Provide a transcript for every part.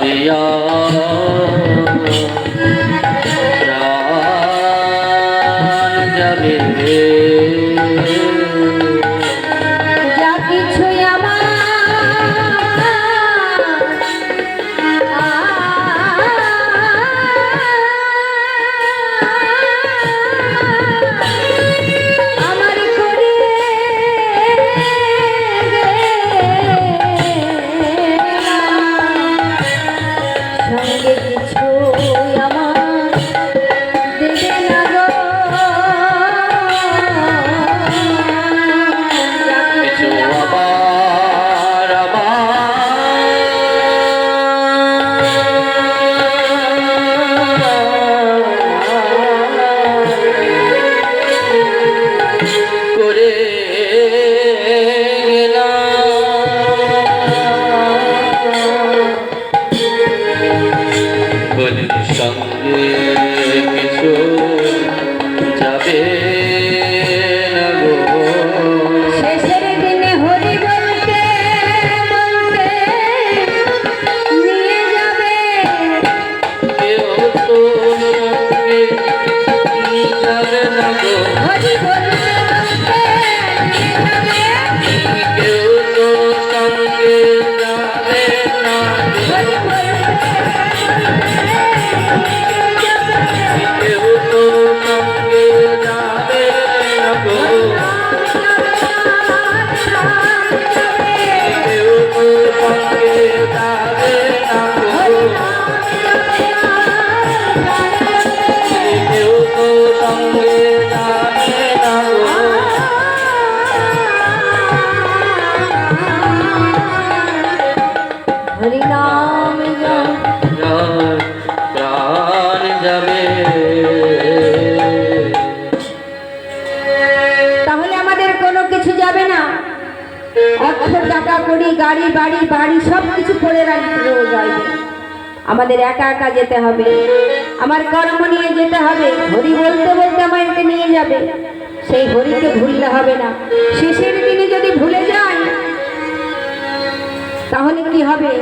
ছাড়িয়া প্রাণ যাবে যা কিছুই আমার সঙ্গে কিছু যাবে না গো শেষের দিনে হরি বলতে বলতে নিয়ে যাবে কেউ তো সঙ্গে যাবে না গো হরি বলতে বলতে নিয়ে যাবে কেউ তো সঙ্গে যাবে না হরি বলতে কেউ তো সঙ্গে যাবে না গো কেউ তো সঙ্গে যাবে না গো কেউ তো সঙ্গে যাবে না গো হরি নাম প্রাণ যাবে। তাহলে আমাদের কোনো কিছু যাবে না, অর্থ টাকা করি গাড়ি বাড়ি বাড়ি সব কিছু করে রাখলেও যাবে, আমাদের একা একা যেতে হবে, আমার কর্ম নিয়ে যেতে হবে, হরি বলতে বলতে আমাকে নিয়ে যাবে, সেই হরিকে ভুললে হবে না। শেষের দিনে যদি ভুলে যাই তাহলে কি হবে?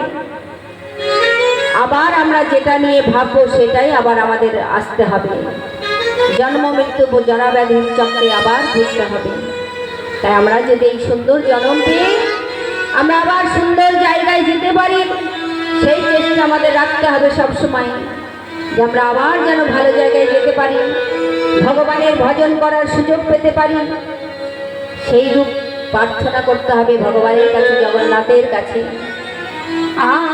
আবার আমরা যেটা নিয়ে ভাববো সেটাই আবার আমাদের আসতে হবে, জন্ম মৃত্যু জরা ব্যাধির চক্রে আবার ঘুরতে হবে। তাই আমরা যদি এই সুন্দর জন্ম পেয়ে আমরা আবার সুন্দর জায়গায় যেতে পারি, সেই চেষ্টা আমাদের রাখতে হবে সব সময়, যে আমরা আবার যেন ভালো জায়গায় যেতে পারি, ভগবানের ভজন করার সুযোগ পেতে পারি, সেই রূপ প্রার্থনা করতে হবে ভগবানের কাছে, জগন্নাথের কাছে। আর